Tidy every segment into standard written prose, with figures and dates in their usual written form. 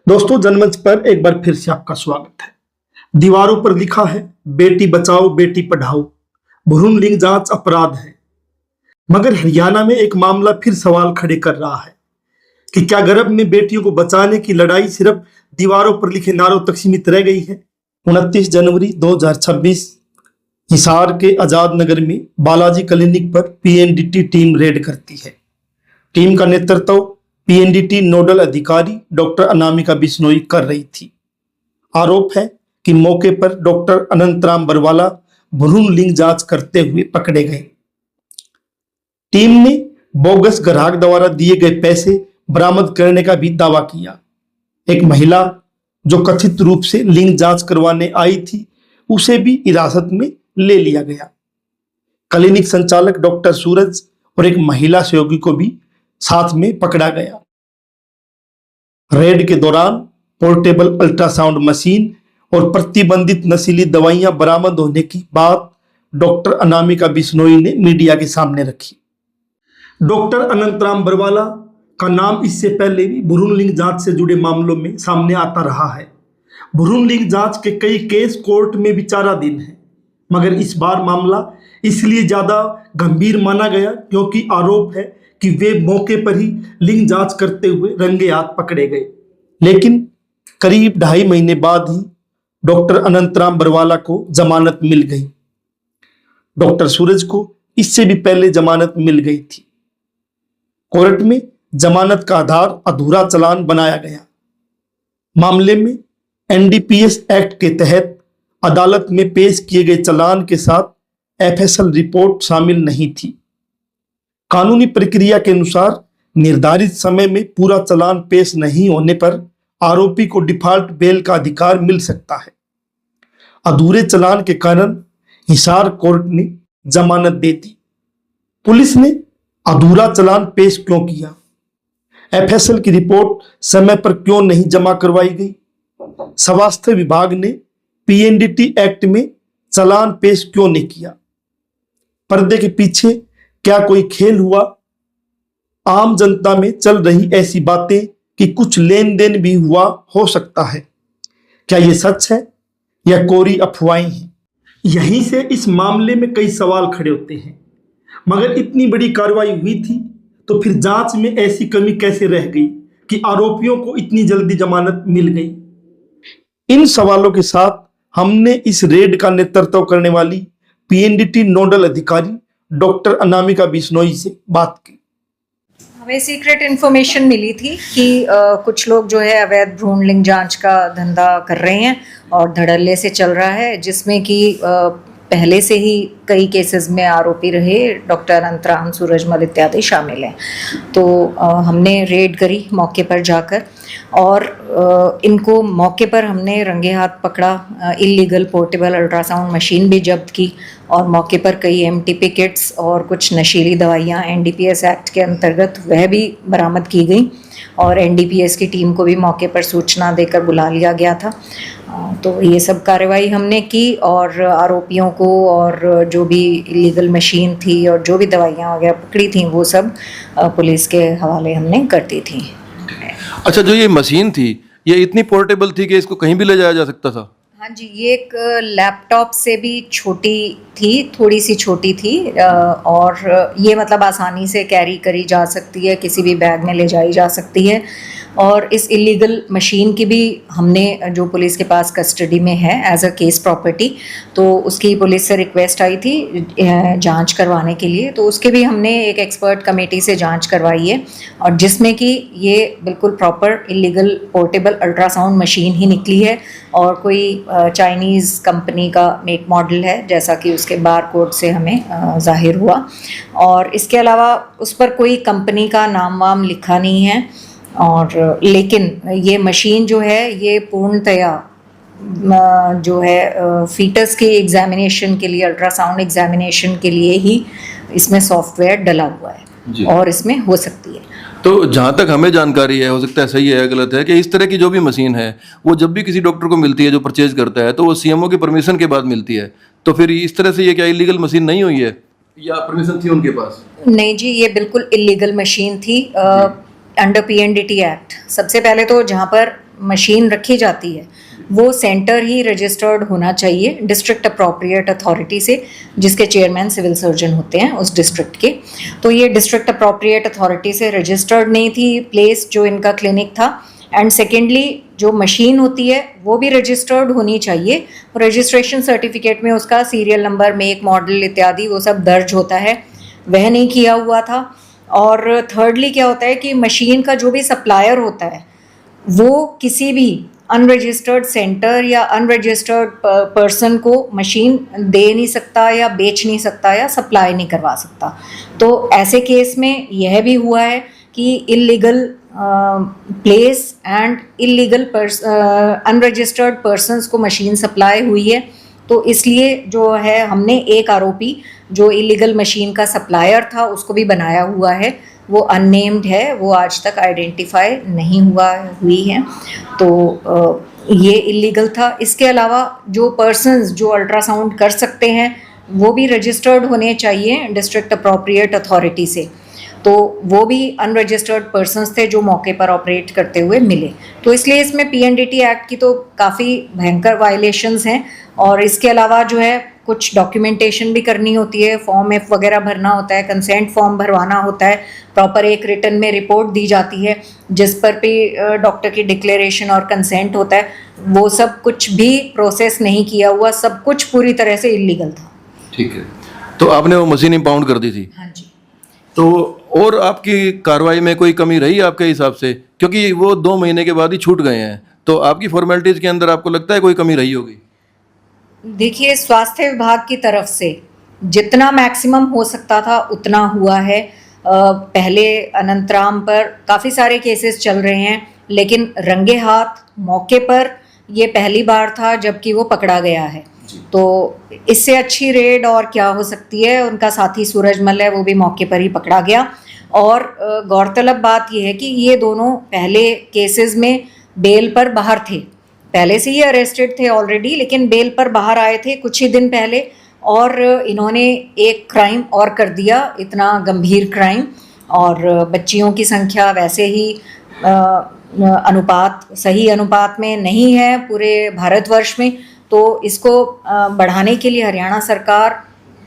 दोस्तों, जनमंच पर एक बार फिर से आपका स्वागत है। दीवारों पर लिखा है, बेटी बचाओ बेटी पढ़ाओ, भ्रूण लिंग जांच अपराध है। मगर हरियाणा में एक मामला फिर सवाल खड़े कर रहा है कि क्या गर्भ में बेटियों को बचाने की लड़ाई सिर्फ दीवारों पर लिखे नारों तक सीमित रह गई है। 29 जनवरी 2026 हिसार के आजाद नगर में बालाजी क्लिनिक पर पीएनडीटी टीम रेड करती है। टीम का नेतृत्व पीएनडीटी नोडल अधिकारी डॉक्टर अनामिका बिश्नोई कर रही थी। आरोप है कि मौके पर डॉक्टर अनंतराम बरवाला भ्रूण लिंग जांच करते हुए पकड़े गए। टीम ने बोगस ग्राहक द्वारा दिए गए पैसे बरामद करने का भी दावा किया। एक महिला जो कथित रूप से लिंग जांच करवाने आई थी, उसे भी हिरासत में ले लिया गया। क्लिनिक संचालक डॉक्टर सूरज और एक महिला सहयोगी को भी साथ में पकड़ा गया। रेड के दौरान पोर्टेबल अल्ट्रासाउंड मशीन और प्रतिबंधित नशीली दवाइयां बरामद होने की बात डॉक्टर अनामिका बिश्नोई ने मीडिया के सामने रखी। डॉक्टर अनंतराम बरवाला का नाम इससे पहले भी भ्रूण लिंग जांच से जुड़े मामलों में सामने आता रहा है। भ्रूण लिंग जांच के कई केस कोर्ट में विचाराधीन हैं, मगर इस बार मामला इसलिए ज्यादा गंभीर माना गया क्योंकि आरोप है कि वे मौके पर ही लिंग जांच करते हुए रंगे हाथ पकड़े गए। लेकिन करीब 2.5 महीने बाद ही डॉक्टर अनंतराम बरवाला को जमानत मिल गई। डॉक्टर सूरज को इससे भी पहले जमानत मिल गई थी। कोर्ट में जमानत का आधार अधूरा चालान बनाया गया। मामले में एनडीपीएस एक्ट के तहत अदालत में पेश किए गए चालान के साथ एफएसएल रिपोर्ट शामिल नहीं थी। कानूनी प्रक्रिया के अनुसार निर्धारित समय में पूरा चालान पेश नहीं होने पर आरोपी को डिफॉल्ट बेल का अधिकार मिल सकता है। अधूरे चालान के कारण हिसार कोर्ट ने जमानत दे दी। पुलिस ने अधूरा चालान पेश क्यों किया? एफएसएल की रिपोर्ट समय पर क्यों नहीं जमा करवाई गई? स्वास्थ्य विभाग ने पीएनडीटी एक्ट में चालान पेश क्यों नहीं किया? पर्दे के पीछे क्या कोई खेल हुआ? आम जनता में चल रही ऐसी बातें कि कुछ लेन देन भी हुआ हो सकता है। क्या यह सच है या कोरी अफवाहें हैं? यहीं से इस मामले में कई सवाल खड़े होते हैं। मगर इतनी बड़ी कार्रवाई हुई थी तो फिर जांच में ऐसी कमी कैसे रह गई कि आरोपियों को इतनी जल्दी जमानत मिल गई? इन सवालों के साथ हमने इस रेड का नेतृत्व करने वाली पीएनडीटी नोडल अधिकारी डॉक्टर अनामिका बिश्नोई से बात की। हमें सीक्रेट इन्फॉर्मेशन मिली थी कि कुछ लोग जो है अवैध भ्रूण लिंग जांच का धंधा कर रहे हैं और धड़ल्ले से चल रहा है, जिसमें कि पहले से ही कई केसेस में आरोपी रहे डॉक्टर अनंतराम, सूरजमल इत्यादि शामिल हैं। तो हमने रेड करी मौके पर जाकर और इनको मौके पर हमने रंगे हाथ पकड़ा। इलीगल पोर्टेबल अल्ट्रासाउंड मशीन भी जब्त की और मौके पर कई एमटीपी किट्स और कुछ नशीली दवाइयाँ एनडीपीएस एक्ट के अंतर्गत वह भी बरामद की गई और एनडीपीएस की टीम को भी मौके पर सूचना देकर बुला लिया गया था। तो ये सब कार्रवाई हमने की और आरोपियों को और जो भी इलीगल मशीन थी और जो भी दवाइयाँ वगैरह पकड़ी थी वो सब पुलिस के हवाले हमने कर दी थी। अच्छा, जो ये मशीन थी ये इतनी पोर्टेबल थी कि इसको कहीं भी ले जाया जा सकता था? हाँ जी, ये एक लैपटॉप से भी छोटी थी, थोड़ी सी छोटी थी और ये मतलब आसानी से कैरी करी जा सकती है, किसी भी बैग में ले जाई जा सकती है। और इस इलीगल मशीन की भी हमने जो पुलिस के पास कस्टडी में है एज अ केस प्रॉपर्टी, तो उसकी पुलिस से रिक्वेस्ट आई थी जांच करवाने के लिए, तो उसके भी हमने एक एक्सपर्ट कमेटी से जांच करवाई है और जिसमें कि ये बिल्कुल proper illegal portable ultrasound machine ही निकली है और कोई चाइनीज़ कंपनी का मेक मॉडल है, जैसा कि उसके बार कोड से हमें जाहिर हुआ। और इसके अलावा उस पर कोई कंपनी का नाम वाम लिखा नहीं है और लेकिन ये मशीन जो है ये पूर्णतया जो है फीटस के एग्जामिनेशन के लिए, अल्ट्रासाउंड एग्जामिनेशन के लिए ही इसमें सॉफ्टवेयर डला हुआ है और इसमें हो सकती है। तो जहाँ तक हमें जानकारी है, हो सकता है सही है गलत है, कि इस तरह की जो भी मशीन है वो जब भी किसी डॉक्टर को मिलती है जो परचेज करता है तो वो सीएमओ की परमिशन के बाद मिलती है। तो फिर इस तरह से ये क्या इलीगल मशीन नहीं हुई है या परमिशन थी उनके पास? नहीं जी, ये बिल्कुल इलीगल मशीन थी अंडर पीएनडीटी एक्ट। सबसे पहले तो जहाँ पर मशीन रखी जाती है वो सेंटर ही रजिस्टर्ड होना चाहिए डिस्ट्रिक्ट अप्रोप्रिएट अथॉरिटी से, जिसके चेयरमैन सिविल सर्जन होते हैं उस डिस्ट्रिक्ट के। तो ये डिस्ट्रिक्ट अप्रोप्रिएट अथॉरिटी से रजिस्टर्ड नहीं थी प्लेस जो इनका क्लिनिक था। एंड सेकेंडली जो मशीन होती है वो भी रजिस्टर्ड होनी चाहिए। रजिस्ट्रेशन सर्टिफिकेट में उसका सीरियल नंबर, मेक, मॉडल इत्यादि वो सब दर्ज होता है, वह नहीं किया हुआ था। और थर्डली क्या होता है कि मशीन का जो भी सप्लायर होता है वो किसी भी अनरजिस्टर्ड सेंटर या अनरजिस्टर्ड पर्सन को मशीन दे नहीं सकता या बेच नहीं सकता या सप्लाई नहीं करवा सकता। तो ऐसे केस में यह भी हुआ है कि illegal place and illegal unregistered persons को मशीन सप्लाई हुई है। तो इसलिए जो है हमने एक आरोपी जो इलीगल मशीन का सप्लायर था उसको भी बनाया हुआ है, वो अननेम्ड है, वो आज तक आइडेंटिफाई नहीं हुई है। तो ये इलीगल था। इसके अलावा जो पर्सन्स जो अल्ट्रासाउंड कर सकते हैं वो भी रजिस्टर्ड होने चाहिए डिस्ट्रिक्ट अप्रोप्रिएट अथॉरिटी से। तो वो भी अनरजिस्टर्ड पर्सन्स थे जो मौके पर ऑपरेट करते हुए मिले। तो इसलिए इसमें पीएनडीटी एक्ट की तो काफ़ी भयंकर वायलेशंस हैं। और इसके अलावा जो है कुछ डॉक्यूमेंटेशन भी करनी होती है, फॉर्म एफ वगैरह भरना होता है, कंसेंट फॉर्म भरवाना होता है, प्रॉपर एक रिटन में रिपोर्ट दी जाती है जिस पर भी डॉक्टर की डिक्लेरेशन और कंसेंट होता है। वो सब कुछ भी प्रोसेस नहीं किया हुआ, सब कुछ पूरी तरह से इलीगल था। ठीक है, तो आपने वो मशीन इंपाउंड कर दी थी। हाँ जी। तो और आपकी कार्रवाई में कोई कमी रही आपके हिसाब से, क्योंकि वो 2 महीने के बाद ही छूट गए हैं, तो आपकी फॉर्मेलिटीज़ के अंदर आपको लगता है कोई कमी रही होगी? देखिए, स्वास्थ्य विभाग की तरफ से जितना मैक्सिमम हो सकता था उतना हुआ है। पहले अनंतराम पर काफ़ी सारे केसेस चल रहे हैं, लेकिन रंगे हाथ मौके पर ये पहली बार था जबकि वो पकड़ा गया है। तो इससे अच्छी रेड और क्या हो सकती है। उनका साथी सूरजमल है, वो भी मौके पर ही पकड़ा गया। और गौरतलब बात यह है कि ये दोनों पहले केसेस में बेल पर बाहर थे, पहले से ही अरेस्टेड थे ऑलरेडी, लेकिन बेल पर बाहर आए थे कुछ ही दिन पहले। और इन्होंने एक क्राइम और कर दिया, इतना गंभीर क्राइम। और बच्चियों की संख्या वैसे ही सही अनुपात में नहीं है पूरे भारतवर्ष में। तो इसको बढ़ाने के लिए हरियाणा सरकार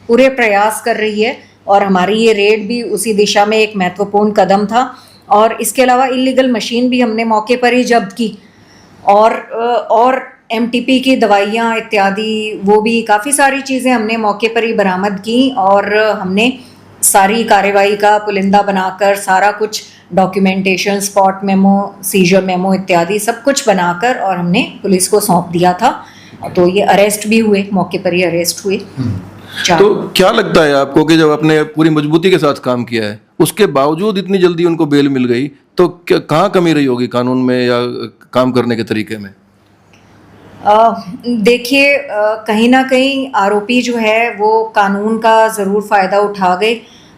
पूरे प्रयास कर रही है और हमारी ये रेड भी उसी दिशा में एक महत्वपूर्ण कदम था। और इसके अलावा इलीगल मशीन भी हमने मौके पर ही जब्त की और एमटीपी की दवाइयाँ इत्यादि, वो भी काफ़ी सारी चीज़ें हमने मौके पर ही बरामद की। और हमने सारी कार्रवाई का पुलिंदा बनाकर सारा कुछ documentation, spot memo, seizure memo इत्यादि सब कुछ बनाकर और हमने पुलिस को सौंप दिया था। तो ये अरेस्ट भी हुए, मौके पर ही अरेस्ट हुए। तो क्या लगता है आपको कि जब आपने पूरी मजबूती के साथ काम किया है उसके बावजूद इतनी जल्दी उनको बेल मिल गई, तो कहाँ कमी रही होगी कानून में या काम करने के तरीके में? देखिए, कहीं ना कहीं आरोपी जो है वो कानून का ज़रूर फ़ायदा उठा गए,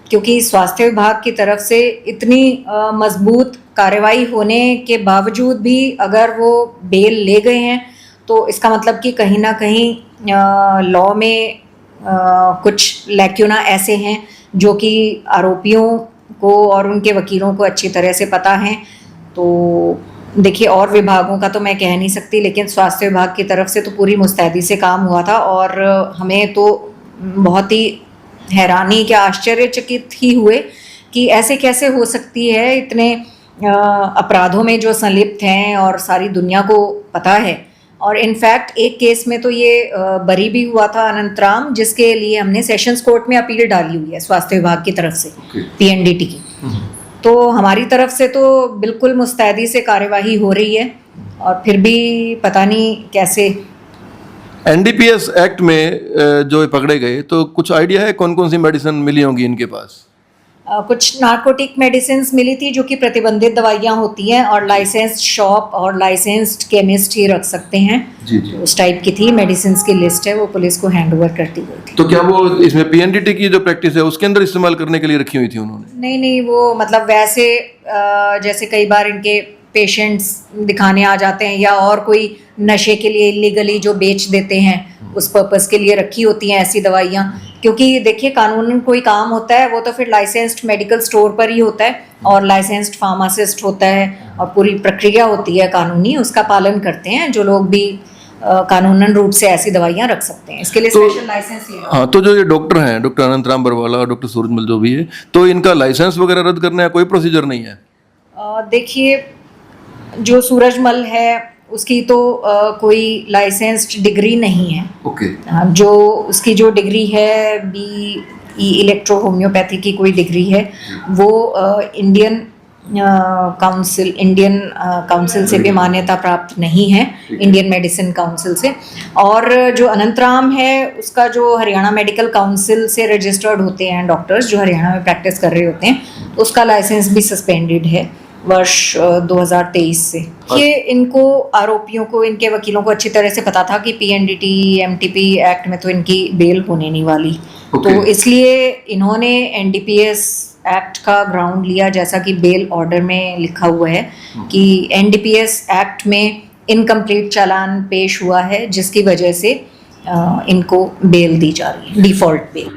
क्योंकि स्वास्थ्य विभाग की तरफ से इतनी मजबूत कार्रवाई होने के बावजूद भी अगर वो बेल ले गए हैं तो इसका मतलब कि कहीं ना कहीं लॉ में कुछ लैक्यूना ऐसे हैं जो कि आरोपियों को और उनके वकीलों को अच्छी तरह से पता हैं। तो देखिए, और विभागों का तो मैं कह नहीं सकती, लेकिन स्वास्थ्य विभाग की तरफ से तो पूरी मुस्तैदी से काम हुआ था। और हमें तो बहुत ही हैरानी क्या आश्चर्यचकित ही हुए कि ऐसे कैसे हो सकती है, इतने अपराधों में जो संलिप्त हैं और सारी दुनिया को पता है। और इनफैक्ट एक केस में तो ये बरी भी हुआ था अनंतराम, जिसके लिए हमने सेशंस कोर्ट में अपील डाली हुई है स्वास्थ्य विभाग की तरफ से, पीएनडीटी की। तो हमारी तरफ से तो बिल्कुल मुस्तैदी से कार्यवाही हो रही है, और फिर भी पता नहीं कैसे। एनडीपीएस एक्ट में जो पकड़े गए, तो कुछ आइडिया है कौन कौन सी मेडिसिन मिली होंगी इनके पास? कुछ नार्कोटिक मेडिसिन मिली थी जो कि प्रतिबंधित दवाइयाँ होती हैं, और लाइसेंस्ड शॉप और लाइसेंस्ड केमिस्ट ही रख सकते हैं। जी जी। उस टाइप की थी मेडिसिन की लिस्ट है, वो पुलिस को हैंड ओवर करती हुई थी। तो क्या वो इसमें पीएनडीटी की जो प्रैक्टिस है उसके अंदर इस्तेमाल करने के लिए रखी हुई थी उन्होंने? नहीं, वो मतलब वैसे जैसे कई बार इनके पेशेंट्स दिखाने आ जाते हैं या और कोई नशे के लिए इलीगली जो बेच देते हैं, उस पर्पस के लिए रखी होती हैं ऐसी दवाइयाँ। क्योंकि देखिए कानूनन कोई काम होता है वो तो फिर लाइसेंस्ड मेडिकल स्टोर पर ही होता है और लाइसेंस्ड फार्मासिस्ट होता है और पूरी प्रक्रिया होती है कानूनी, उसका पालन करते हैं जो लोग भी कानूनन रूप से ऐसी दवाइयां रख सकते हैं। इसके लिए स्पेशल लाइसेंस लेना। हाँ, तो जो ये डॉक्टर हैं, डॉक्टर अनंतराम बरवाला और डॉक्टर सूरजमल जो भी है, तो इनका लाइसेंस वगैरह रद्द करने का कोई प्रोसीजर नहीं है? देखिए जो सूरजमल है उसकी तो कोई लाइसेंस्ड डिग्री नहीं है। ओके। जो उसकी जो डिग्री है BE इलेक्ट्रो होम्योपैथी की कोई डिग्री है वो इंडियन काउंसिल से भी मान्यता प्राप्त नहीं है, इंडियन मेडिसिन काउंसिल से। और जो अनंतराम है उसका जो हरियाणा मेडिकल काउंसिल से रजिस्टर्ड होते हैं डॉक्टर्स जो हरियाणा में प्रैक्टिस कर रहे होते हैं, उसका लाइसेंस भी सस्पेंडेड है वर्ष 2023 से। ये इनको आरोपियों को, इनके वकीलों को अच्छी तरह से पता था कि PNDT MTP एक्ट में तो इनकी बेल होने नहीं वाली। तो इसलिए इन्होंने NDPS एक्ट का ग्राउंड लिया, जैसा कि बेल ऑर्डर में लिखा हुआ है कि NDPS एक्ट में इनकम्प्लीट चालान पेश हुआ है जिसकी वजह से इनको बेल दी जा रही है, डिफॉल्ट बेल।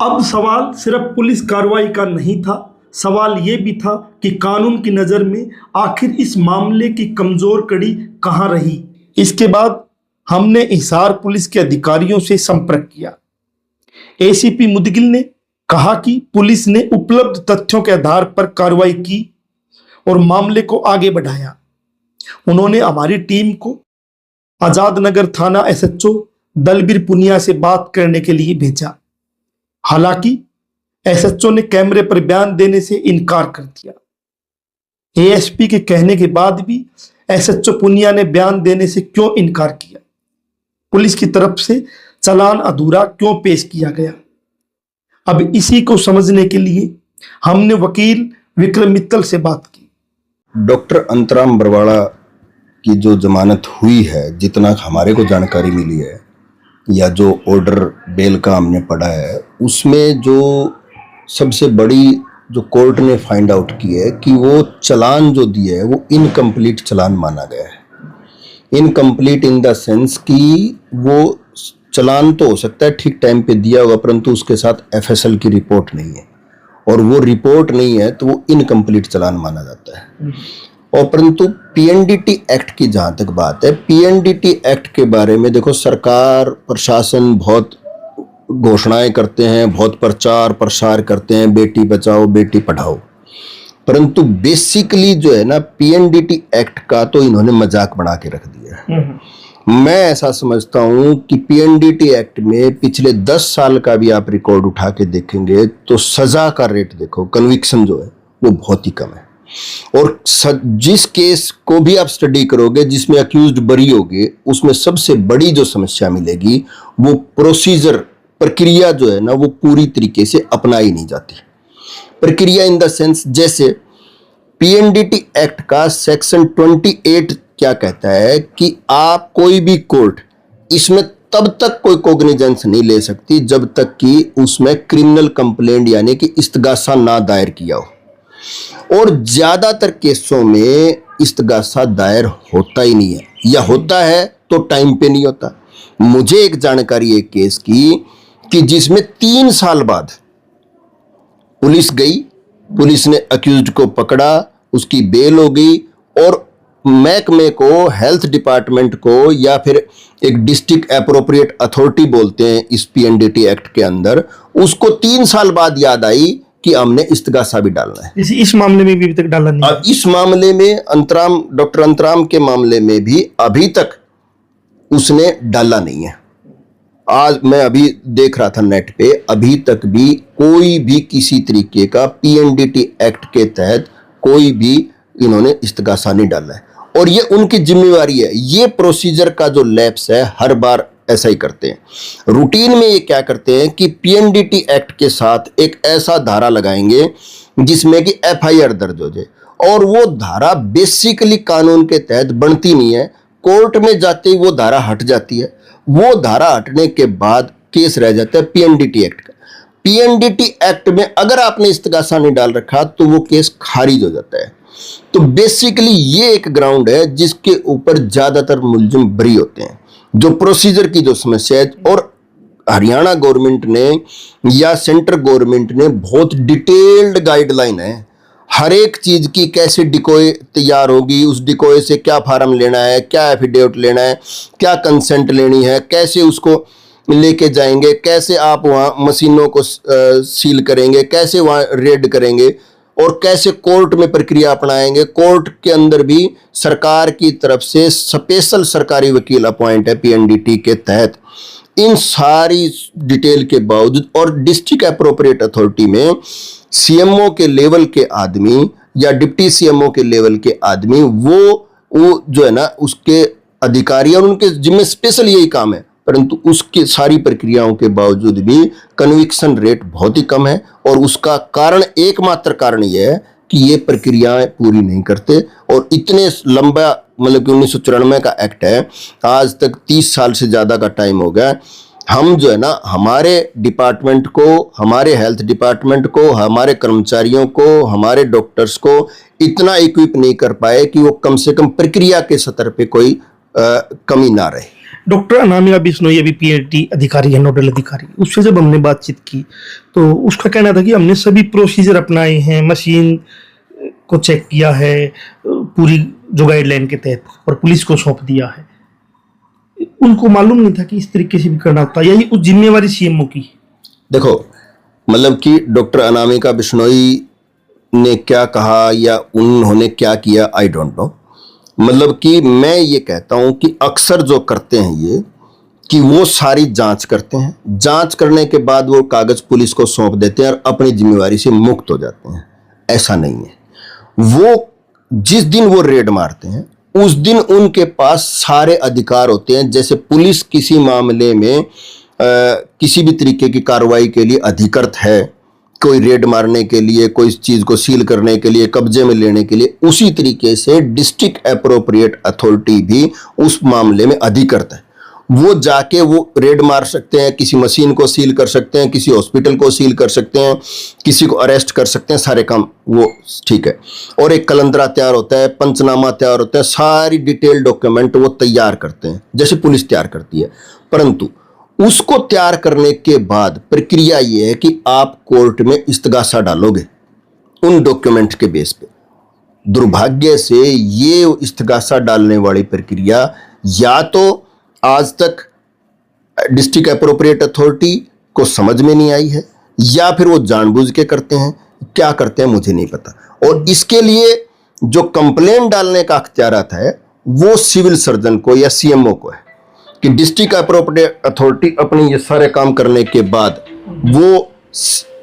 अब सवाल सिर्फ पुलिस कार्रवाई का नहीं था, सवाल ये भी था कि कानून की नज़र में आखिर इस मामले की कमज़ोर कड़ी कहाँ रही। इसके बाद हमने हिसार पुलिस के अधिकारियों से संपर्क किया। ACP मुदगिल ने कहा कि पुलिस ने उपलब्ध तथ्यों के आधार पर कार्रवाई की और मामले को आगे बढ़ाया। उन्होंने हमारी टीम को आजाद नगर थाना SHO दलबीर पुनिया से बात करने के लिए भेजा। हालांकि SHO ने कैमरे पर बयान देने से इनकार कर दिया। ASP के कहने के बाद भी SHO पुनिया ने बयान देने से क्यों इनकार किया? पुलिस की तरफ से चालान अधूरा क्यों पेश किया गया? अब इसी को समझने के लिए हमने वकील विक्रम मित्तल से बात की। डॉक्टर अंतराम बरवाड़ा की जो जमानत हुई है, जितना हमारे को जानकारी मिली है या जो ऑर्डर बेल का हमने पढ़ा है, उसमें जो सबसे बड़ी जो कोर्ट ने फाइंड आउट की है कि वो चालान जो दिया है वो इनकम्प्लीट चालान माना गया है। इनकम्प्लीट इन द सेंस कि वो चालान तो हो सकता है ठीक टाइम पे दिया होगा, परंतु उसके साथ FSL की रिपोर्ट नहीं है, और वो रिपोर्ट नहीं है तो वो इनकम्प्लीट चालान माना जाता है। और परंतु PNDT एक्ट की जहाँ तक बात है, PNDT एक्ट के बारे में देखो, सरकार प्रशासन बहुत घोषणाएं करते हैं, बहुत प्रचार प्रसार करते हैं, बेटी बचाओ बेटी पढ़ाओ, परंतु बेसिकली जो है ना PNDT एक्ट का तो इन्होंने मजाक बना के रख दिया है। मैं ऐसा समझता हूं कि PNDT एक्ट में पिछले 10 साल का भी आप रिकॉर्ड उठा के देखेंगे तो सजा का रेट देखो, कन्विक्शन जो है वो बहुत ही कम है। और जिस केस को भी आप स्टडी करोगे जिसमें अक्यूज्ड बरी होगे, उसमें सबसे बड़ी जो समस्या मिलेगी वो प्रोसीजर, प्रक्रिया जो है ना वो पूरी तरीके से अपनाई नहीं जाती। प्रक्रिया इन द सेंस, जैसे PNDT एक्ट का सेक्शन 28 क्या कहता है कि आप कोई भी कोर्ट इसमें तब तक कोई कोग्निजेंस नहीं ले सकती जब तक कि उसमें क्रिमिनल कंप्लेंट यानी कि इस्तगासा ना दायर किया हो। और ज्यादातर केसों में इस्तगासा दायर होता ही नहीं है, या होता है तो टाइम पे नहीं होता। मुझे एक जानकारी है केस की कि जिसमें 3 साल बाद पुलिस गई, पुलिस ने अक्यूज्ड को पकड़ा, उसकी बेल हो गई, और महकमे को, हेल्थ डिपार्टमेंट को, या फिर एक डिस्ट्रिक्ट एप्रोप्रिएट अथॉरिटी बोलते हैं इस PNDT एक्ट के अंदर, उसको 3 साल बाद याद आई कि हमने इस्तगासा भी डालना है। इस मामले में भी अभी तक डाला नहीं। और इस मामले में डॉक्टर अंतराम के मामले में भी अभी तक उसने डाला नहीं है। आज मैं अभी देख रहा था नेट पे, अभी तक भी कोई भी किसी तरीके का PNDT एक्ट के तहत कोई भी इन्होंने इस्तगासा नहीं डाला है, और ये उनकी जिम्मेवारी है। ये प्रोसीजर का जो लैप्स है, हर बार ऐसा ही करते हैं। रूटीन में ये क्या करते हैं कि PNDT एक्ट के साथ एक ऐसा धारा लगाएंगे जिसमें कि FIR दर्ज हो जाए, और वो धारा बेसिकली कानून के तहत बनती नहीं है, कोर्ट में जाते ही वो धारा हट जाती है। वो धारा हटने के बाद केस रह जाता है PNDT एक्ट का। PNDT एक्ट में अगर आपने इस्तगासा नहीं डाल रखा तो वो केस खारिज हो जाता है। तो बेसिकली ये एक ग्राउंड है जिसके ऊपर ज्यादातर मुलजिम बरी होते हैं, जो प्रोसीजर की जो समस्या है। और हरियाणा गवर्नमेंट ने या सेंट्रल गवर्नमेंट ने बहुत डिटेल्ड गाइडलाइन है हर एक चीज की, कैसे डिकोय तैयार होगी, उस डिकोय से क्या फार्म लेना है, क्या एफिडेविट लेना है, क्या कंसेंट लेनी है, कैसे उसको लेके जाएंगे, कैसे आप वहाँ मशीनों को सील करेंगे, कैसे वहाँ रेड करेंगे और कैसे कोर्ट में प्रक्रिया अपनाएंगे। कोर्ट के अंदर भी सरकार की तरफ से स्पेशल सरकारी वकील अपॉइंट है पीएनडीटी के तहत। इन सारी डिटेल के बावजूद और डिस्ट्रिक्ट एप्रोप्रिएट अथॉरिटी में सीएमओ के लेवल के आदमी या डिप्टी सीएमओ के लेवल के आदमी वो जो है ना उसके अधिकारी और उनके जिम्मे स्पेशल यही काम है, परंतु उसके सारी प्रक्रियाओं के बावजूद भी कन्विक्शन रेट बहुत ही कम है। और उसका कारण, एकमात्र कारण यह है कि ये प्रक्रियाएं पूरी नहीं करते। और इतने लंबा, मतलब कि 1994 का एक्ट है, आज तक 30 साल से ज़्यादा का टाइम हो गया, हम जो है ना हमारे डिपार्टमेंट को, हमारे हेल्थ डिपार्टमेंट को, हमारे कर्मचारियों को, हमारे डॉक्टर्स को इतना इक्विप नहीं कर पाए कि वो कम से कम प्रक्रिया के स्तर पे कोई कमी ना रहे। डॉक्टर अनामिका बिश्नोई अभी पीएचडी अधिकारी है, नोडल अधिकारी, उससे जब हमने बातचीत की तो उसका कहना था कि हमने सभी प्रोसीजर अपनाए हैं, मशीन को चेक किया है पूरी जो गाइडलाइन के तहत और पुलिस को सौंप दिया है। उनको मालूम नहीं था कि इस तरीके से भी करना होता है, यही उस जिम्मेवारी सीएमओ की। देखो, मतलब कि डॉक्टर अनामिका बिश्नोई ने क्या कहा या उन्होंने क्या किया, आई डोंट नो। मतलब कि मैं ये कहता हूं कि अक्सर जो करते हैं ये कि वो सारी जांच करते हैं, जांच करने के बाद वो कागज पुलिस को सौंप देते हैं और अपनी जिम्मेवारी से मुक्त हो जाते हैं। ऐसा नहीं है। वो जिस दिन वो रेड मारते हैं उस दिन उनके पास सारे अधिकार होते हैं। जैसे पुलिस किसी मामले में किसी भी तरीके की कार्रवाई के लिए अधिकृत है, कोई रेड मारने के लिए, कोई चीज को सील करने के लिए, कब्जे में लेने के लिए, उसी तरीके से डिस्ट्रिक्ट एप्रोप्रिएट अथॉरिटी भी उस मामले में अधिकृत है। वो जाके वो रेड मार सकते हैं, किसी मशीन को सील कर सकते हैं, किसी हॉस्पिटल को सील कर सकते हैं, किसी को अरेस्ट कर सकते हैं, सारे काम वो ठीक है। और एक कलंदरा तैयार होता है, पंचनामा तैयार होता है, सारी डिटेल डॉक्यूमेंट वो तैयार करते हैं जैसे पुलिस तैयार करती है। परंतु उसको तैयार करने के बाद प्रक्रिया ये है कि आप कोर्ट में इस्तगासा डालोगे उन डॉक्यूमेंट के बेस पे। दुर्भाग्य से ये इस्तगासा डालने वाली प्रक्रिया या तो आज तक डिस्ट्रिक्ट एप्रोप्रिएट अथॉरिटी को समझ में नहीं आई है या फिर वो जानबूझ के करते हैं। क्या करते हैं मुझे नहीं पता। और इसके लिए जो कंप्लेंट डालने का अख्तियारत है वो सिविल सर्जन को या सीएमओ को है कि डिस्ट्रिक्ट एप्रोप्रिएट अथॉरिटी अपनी ये सारे काम करने के बाद वो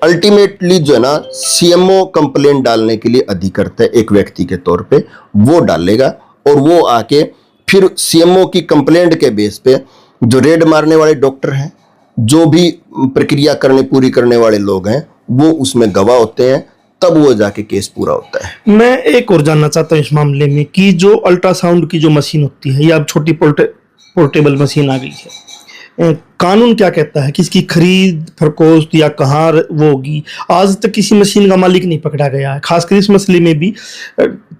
अल्टीमेटली जो है ना सीएमओ कंप्लेंट डालने के लिए अधिकृत है एक व्यक्ति के तौर पे, वो डालेगा और वो आके फिर सीएमओ की कंप्लेंट के बेस पे जो रेड मारने वाले डॉक्टर हैं, जो भी प्रक्रिया पूरी करने वाले लोग हैं, वो उसमें गवाह होते हैं, तब वो जाके केस पूरा होता है। मैं एक और जानना चाहता हूँ इस मामले में कि जो अल्ट्रासाउंड की जो मशीन होती है या अब छोटी पोर्टेबल मशीन आ गई है, कानून क्या कहता है कि इसकी खरीद फरोख्त या कहाँ वो होगी? आज तक किसी मशीन का मालिक नहीं पकड़ा गया है। खासकर इस मसले में भी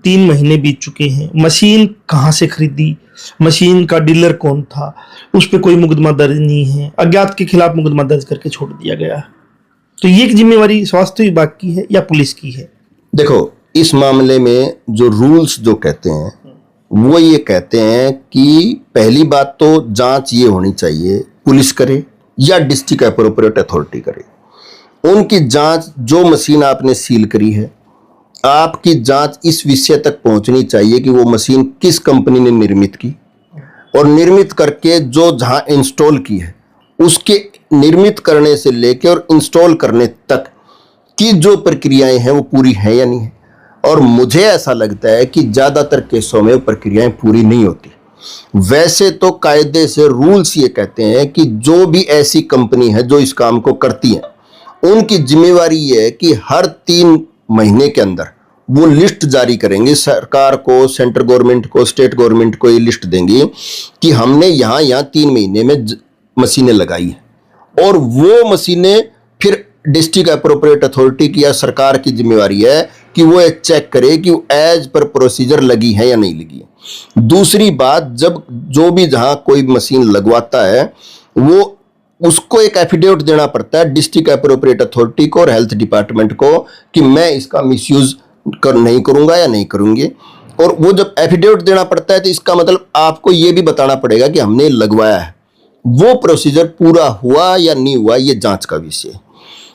3 महीने बीत चुके हैं। मशीन कहाँ से खरीदी, मशीन का डीलर कौन था, उस पर कोई मुकदमा दर्ज नहीं है, अज्ञात के खिलाफ मुकदमा दर्ज करके छोड़ दिया गया है। तो ये जिम्मेवारी स्वास्थ्य विभाग की है या पुलिस की है? देखो, इस मामले में जो रूल्स जो कहते हैं वो ये कहते हैं कि पहली बात तो जांच ये होनी चाहिए पुलिस करे या डिस्ट्रिक्ट एप्रोप्रिएट अथॉरिटी करे। उनकी जांच, जो मशीन आपने सील करी है, आपकी जांच इस विषय तक पहुंचनी चाहिए कि वो मशीन किस कंपनी ने निर्मित की और निर्मित करके जो जहां इंस्टॉल की है उसके निर्मित करने से लेकर और इंस्टॉल करने तक की जो प्रक्रियाएं हैं वो पूरी हैं या नहीं है। और मुझे ऐसा लगता है कि ज़्यादातर केसों में प्रक्रियाएं पूरी नहीं होती। वैसे तो कायदे से रूल्स ये कहते हैं कि जो भी ऐसी कंपनी है जो इस काम को करती है, उनकी जिम्मेवारी ये है कि हर 3 महीने के अंदर वो लिस्ट जारी करेंगे सरकार को, सेंट्रल गवर्नमेंट को, स्टेट गवर्नमेंट को। ये लिस्ट देंगे कि हमने यहाँ 3 महीने में मशीनें लगाई हैं और वो मशीनें फिर डिस्ट्रिक्ट एप्रोप्रिएट अथॉरिटी की या सरकार की जिम्मेवारी है कि वो चेक करे कि एज पर प्रोसीजर लगी है या नहीं लगी है। दूसरी बात, जब जो भी जहां कोई मशीन लगवाता है वो उसको एक एफिडेविट देना पड़ता है डिस्ट्रिक्ट एप्रोप्रिएट अथॉरिटी को और हेल्थ डिपार्टमेंट को कि मैं इसका मिसयूज नहीं करूंगा या नहीं करूंगी। और वो जब एफिडेविट देना पड़ता है तो इसका मतलब आपको ये भी बताना पड़ेगा कि हमने लगवाया है। वो प्रोसीजर पूरा हुआ या नहीं हुआ ये जांच का विषय है।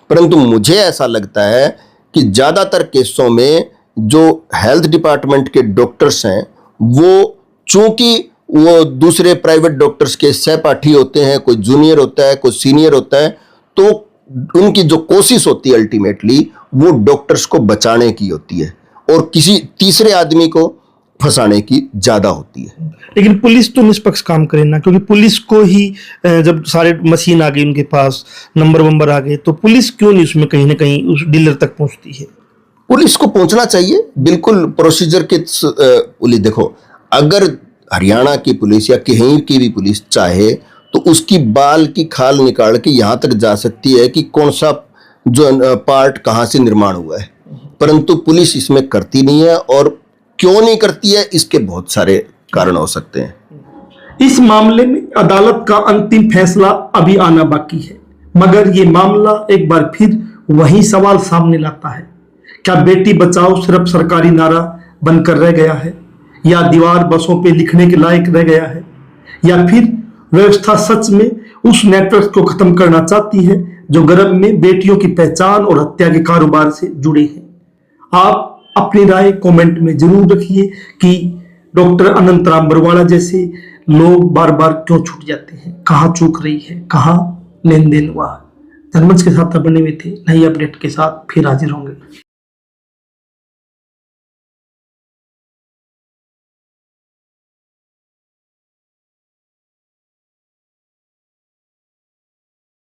परंतु मुझे ऐसा लगता है कि ज़्यादातर केसों में जो हेल्थ डिपार्टमेंट के डॉक्टर्स हैं वो चूंकि वो दूसरे प्राइवेट डॉक्टर्स के सहपाठी होते हैं, कोई जूनियर होता है, कोई सीनियर होता है, तो उनकी जो कोशिश होती है अल्टीमेटली वो डॉक्टर्स को बचाने की होती है और किसी तीसरे आदमी को फंसाने की ज़्यादा होती है। लेकिन पुलिस तो निष्पक्ष काम करे ना, क्योंकि पुलिस को ही जब सारे मशीन आ गई उनके पास, नंबर वंबर आ गए, तो पुलिस क्यों नहीं उसमें कहीं ना कहीं उस डीलर तक पहुंचती है? पुलिस को पहुंचना चाहिए बिल्कुल प्रोसीजर के। पुलिस देखो, अगर हरियाणा की पुलिस या कहीं की भी पुलिस चाहे तो उसकी बाल की खाल निकाल के यहाँ तक जा सकती है कि कौन सा जो पार्ट कहाँ से निर्माण हुआ है, परंतु पुलिस इसमें करती नहीं है। और क्यों नहीं करती है, इसके बहुत सारे कारण हो सकते हैं। इस मामले में अदालत का अंतिम फैसला अभी आना बाकी है, मगर ये मामला एक बार फिर वही सवाल सामने लाता है, क्या बेटी बचाओ सिर्फ सरकारी नारा बनकर रह गया है, या दीवार बसों पे लिखने के लायक रह गया है, या फिर व्यवस्था सच में उस नेटवर्क को खत्म करना चाहती है जो गर्भ में बेटियों की पहचान और हत्या के कारोबार से जुड़े हैं। आप अपनी राय कमेंट में जरूर रखिए कि डॉक्टर अनंत राम बरवाड़ा जैसे लोग बार बार क्यों छूट जाते हैं, कहाँ चूक रही है, कहाँ लेन देन हुआ। जनमंच के साथ बने हुए थे, नई अपडेट के साथ फिर हाजिर होंगे।